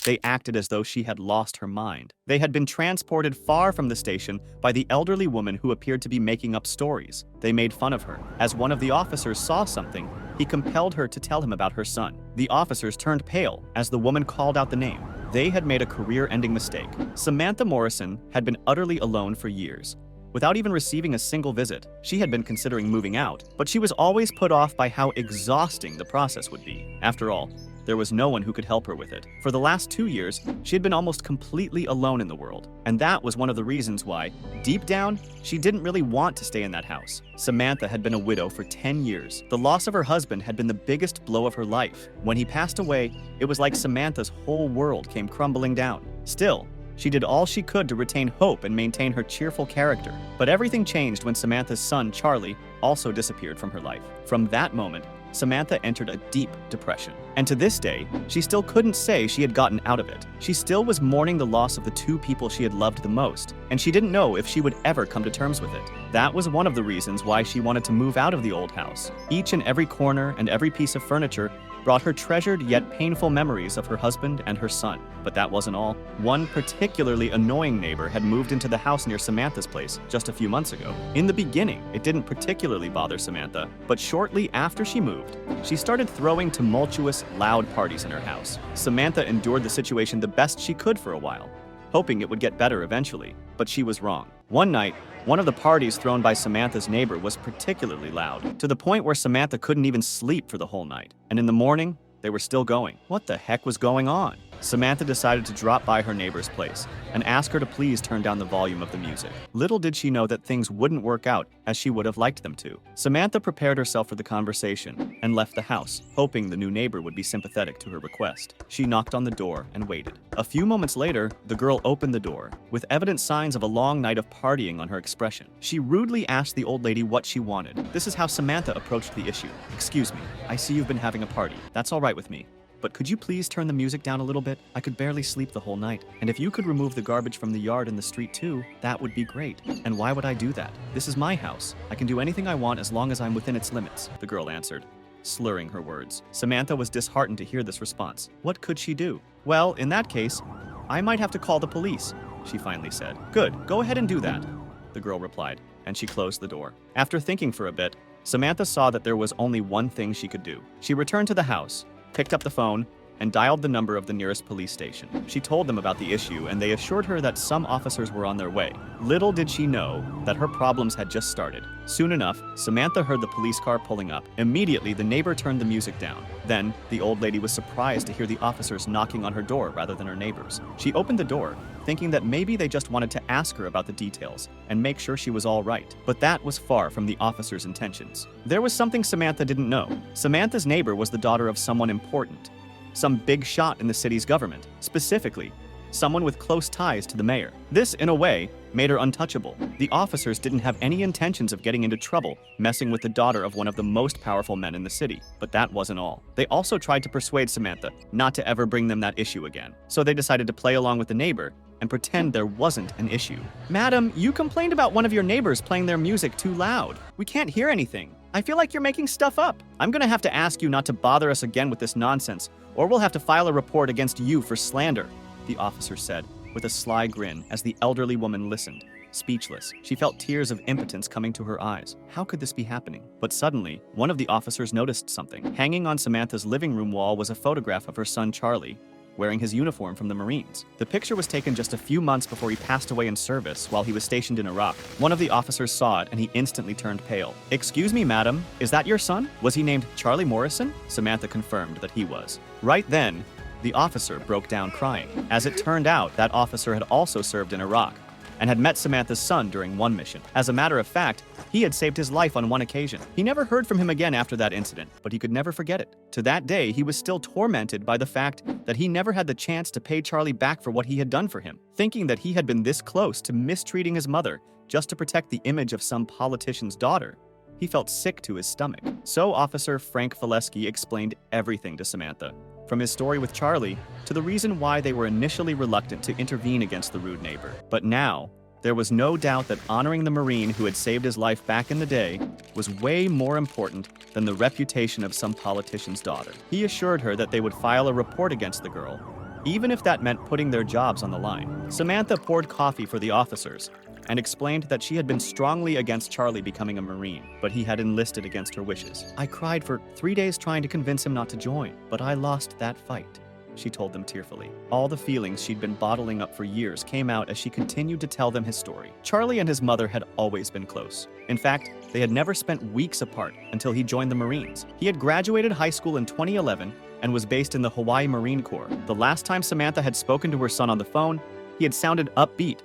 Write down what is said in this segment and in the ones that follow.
They acted as though she had lost her mind. They had been transported far from the station by the elderly woman who appeared to be making up stories. They made fun of her. As one of the officers saw something, he compelled her to tell him about her son. The officers turned pale as the woman called out the name. They had made a career-ending mistake. Samantha Morrison had been utterly alone for years. Without even receiving a single visit, she had been considering moving out, but she was always put off by how exhausting the process would be. After all, there was no one who could help her with it. For the last 2 years, she had been almost completely alone in the world, and that was one of the reasons why, deep down, she didn't really want to stay in that house. Samantha had been a widow for 10 years. The loss of her husband had been the biggest blow of her life. When he passed away, it was like Samantha's whole world came crumbling down. Still, she did all she could to retain hope and maintain her cheerful character. But everything changed when Samantha's son, Charlie, also disappeared from her life. From that moment, Samantha entered a deep depression. And to this day, she still couldn't say she had gotten out of it. She still was mourning the loss of the two people she had loved the most, and she didn't know if she would ever come to terms with it. That was one of the reasons why she wanted to move out of the old house. Each and every corner and every piece of furniture brought her treasured yet painful memories of her husband and her son. But that wasn't all. One particularly annoying neighbor had moved into the house near Samantha's place just a few months ago. In the beginning, it didn't particularly bother Samantha, but shortly after she moved, she started throwing tumultuous, loud parties in her house. Samantha endured the situation the best she could for a while, hoping it would get better eventually, but she was wrong. One night, one of the parties thrown by Samantha's neighbor was particularly loud, to the point where Samantha couldn't even sleep for the whole night. And in the morning, they were still going. What the heck was going on? Samantha decided to drop by her neighbor's place and ask her to please turn down the volume of the music. Little did she know that things wouldn't work out as she would have liked them to. Samantha prepared herself for the conversation and left the house, hoping the new neighbor would be sympathetic to her request. She knocked on the door and waited. A few moments later, the girl opened the door, with evident signs of a long night of partying on her expression. She rudely asked the old lady what she wanted. This is how Samantha approached the issue. "Excuse me, I see you've been having a party. That's all right with me. But could you please turn the music down a little bit? I could barely sleep the whole night. And if you could remove the garbage from the yard and the street too, that would be great. And why would I do that? This is my house. I can do anything I want as long as I'm within its limits," the girl answered, slurring her words. Samantha was disheartened to hear this response. What could she do? "Well, in that case, I might have to call the police," she finally said. "Good, go ahead and do that," the girl replied, and she closed the door. After thinking for a bit, Samantha saw that there was only one thing she could do. She returned to the house, picked up the phone, and dialed the number of the nearest police station. She told them about the issue, and they assured her that some officers were on their way. Little did she know that her problems had just started. Soon enough, Samantha heard the police car pulling up. Immediately, the neighbor turned the music down. Then, the old lady was surprised to hear the officers knocking on her door rather than her neighbor's. She opened the door, thinking that maybe they just wanted to ask her about the details and make sure she was all right. But that was far from the officers' intentions. There was something Samantha didn't know. Samantha's neighbor was the daughter of someone important. Some big shot in the city's government, specifically, someone with close ties to the mayor. This, in a way, made her untouchable. The officers didn't have any intentions of getting into trouble messing with the daughter of one of the most powerful men in the city. But that wasn't all. They also tried to persuade Samantha not to ever bring them that issue again. So they decided to play along with the neighbor and pretend there wasn't an issue. "Madam, you complained about one of your neighbors playing their music too loud. We can't hear anything. I feel like you're making stuff up. I'm gonna have to ask you not to bother us again with this nonsense, or we'll have to file a report against you for slander," the officer said, with a sly grin as the elderly woman listened, speechless. She felt tears of impotence coming to her eyes. How could this be happening? But suddenly, one of the officers noticed something. Hanging on Samantha's living room wall was a photograph of her son Charlie, wearing his uniform from the Marines. The picture was taken just a few months before he passed away in service while he was stationed in Iraq. One of the officers saw it and he instantly turned pale. "Excuse me, madam, is that your son? Was he named Charlie Morrison?" Samantha confirmed that he was. Right then, the officer broke down crying. As it turned out, that officer had also served in Iraq and had met Samantha's son during one mission. As a matter of fact, he had saved his life on one occasion. He never heard from him again after that incident, but he could never forget it. To that day, he was still tormented by the fact that he never had the chance to pay Charlie back for what he had done for him. Thinking that he had been this close to mistreating his mother just to protect the image of some politician's daughter, he felt sick to his stomach. So Officer Frank Fileski explained everything to Samantha, from his story with Charlie to the reason why they were initially reluctant to intervene against the rude neighbor. But now, there was no doubt that honoring the Marine who had saved his life back in the day was way more important than the reputation of some politician's daughter. He assured her that they would file a report against the girl even if that meant putting their jobs on the line. Samantha poured coffee for the officers and explained that she had been strongly against Charlie becoming a Marine, but he had enlisted against her wishes. "I cried for 3 days trying to convince him not to join, but I lost that fight," she told them tearfully. All the feelings she'd been bottling up for years came out as she continued to tell them his story. Charlie and his mother had always been close. In fact, they had never spent weeks apart until he joined the Marines. He had graduated high school in 2011 and was based in the Hawaii Marine Corps. The last time Samantha had spoken to her son on the phone, he had sounded upbeat,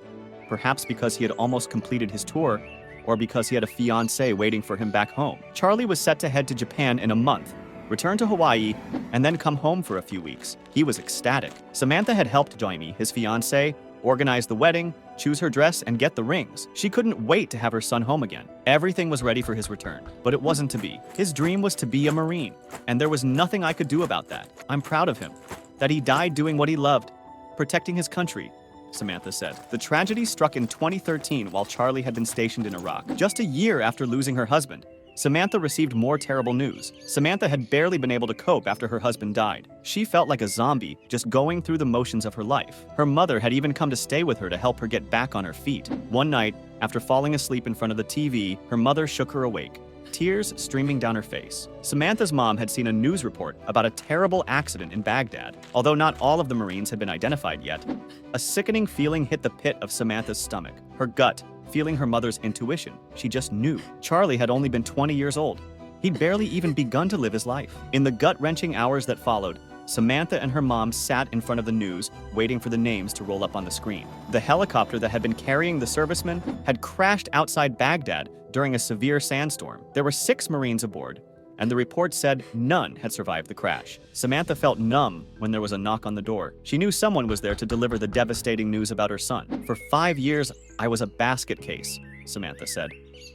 perhaps because he had almost completed his tour, or because he had a fiancée waiting for him back home. Charlie was set to head to Japan in a month, return to Hawaii, and then come home for a few weeks. He was ecstatic. Samantha had helped Jaime, his fiancée, organize the wedding, choose her dress, and get the rings. She couldn't wait to have her son home again. Everything was ready for his return, but it wasn't to be. His dream was to be a Marine, and there was nothing I could do about that. I'm proud of him, that he died doing what he loved, protecting his country, Samantha said. The tragedy struck in 2013 while Charlie had been stationed in Iraq. Just a year after losing her husband, Samantha received more terrible news. Samantha had barely been able to cope after her husband died. She felt like a zombie, just going through the motions of her life. Her mother had even come to stay with her to help her get back on her feet. One night, after falling asleep in front of the TV, her mother shook her awake, tears streaming down her face. Samantha's mom had seen a news report about a terrible accident in Baghdad. Although not all of the Marines had been identified yet, a sickening feeling hit the pit of Samantha's stomach, her gut, feeling her mother's intuition. She just knew. Charlie had only been 20 years old. He'd barely even begun to live his life. In the gut-wrenching hours that followed, Samantha and her mom sat in front of the news, waiting for the names to roll up on the screen. The helicopter that had been carrying the servicemen had crashed outside Baghdad during a severe sandstorm. There were 6 Marines aboard, and the report said none had survived the crash. Samantha felt numb when there was a knock on the door. She knew someone was there to deliver the devastating news about her son. "For 5 years, I was a basket case," Samantha said.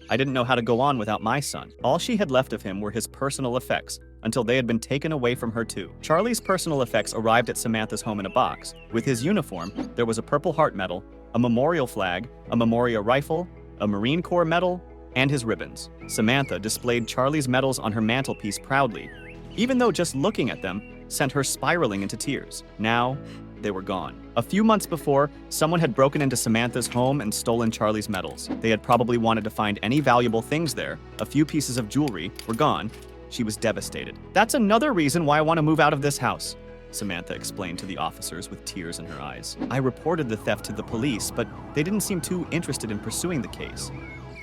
"I didn't know how to go on without my son." All she had left of him were his personal effects, until they had been taken away from her too. Charlie's personal effects arrived at Samantha's home in a box. With his uniform, there was a Purple Heart medal, a memorial flag, a memorial rifle, a Marine Corps medal, and his ribbons. Samantha displayed Charlie's medals on her mantelpiece proudly, even though just looking at them sent her spiraling into tears. Now, they were gone. A few months before, someone had broken into Samantha's home and stolen Charlie's medals. They had probably wanted to find any valuable things there. A few pieces of jewelry were gone. She was devastated. "That's another reason why I want to move out of this house," Samantha explained to the officers with tears in her eyes. "I reported the theft to the police, but they didn't seem too interested in pursuing the case,"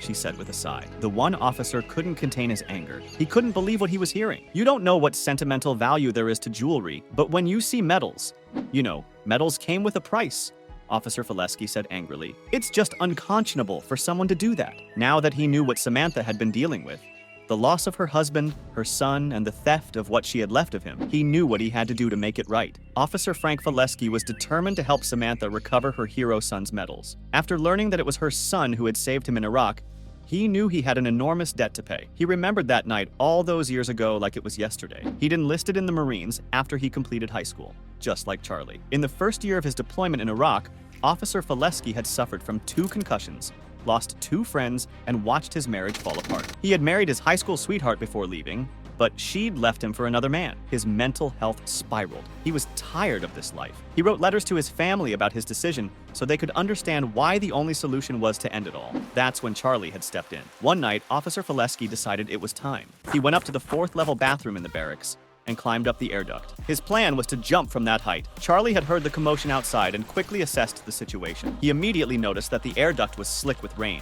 she said with a sigh. The one officer couldn't contain his anger. He couldn't believe what he was hearing. "You don't know what sentimental value there is to jewelry, but when you see medals, you know, medals came with a price," Officer Fileski said angrily. "It's just unconscionable for someone to do that." Now that he knew what Samantha had been dealing with, the loss of her husband, her son, and the theft of what she had left of him, he knew what he had to do to make it right. Officer Frank Fileski was determined to help Samantha recover her hero son's medals. After learning that it was her son who had saved him in Iraq, he knew he had an enormous debt to pay. He remembered that night all those years ago like it was yesterday. He'd enlisted in the Marines after he completed high school, just like Charlie. In the first year of his deployment in Iraq, Officer Fileski had suffered from 2 concussions, lost 2 friends, and watched his marriage fall apart. He had married his high school sweetheart before leaving, but she'd left him for another man. His mental health spiraled. He was tired of this life. He wrote letters to his family about his decision so they could understand why the only solution was to end it all. That's when Charlie had stepped in. One night, Officer Fileski decided it was time. He went up to the 4th-level bathroom in the barracks and climbed up the air duct. His plan was to jump from that height. Charlie had heard the commotion outside and quickly assessed the situation. He immediately noticed that the air duct was slick with rain.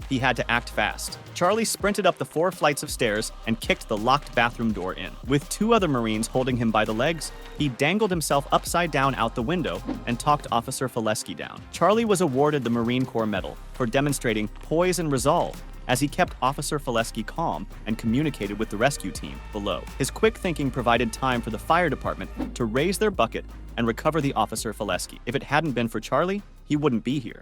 He had to act fast. Charlie sprinted up the 4 flights of stairs and kicked the locked bathroom door in. With 2 other Marines holding him by the legs, he dangled himself upside down out the window and talked Officer Fileski down. Charlie was awarded the Marine Corps Medal for demonstrating poise and resolve as he kept Officer Fileski calm and communicated with the rescue team below. His quick thinking provided time for the fire department to raise their bucket and recover the Officer Fileski. If it hadn't been for Charlie, he wouldn't be here.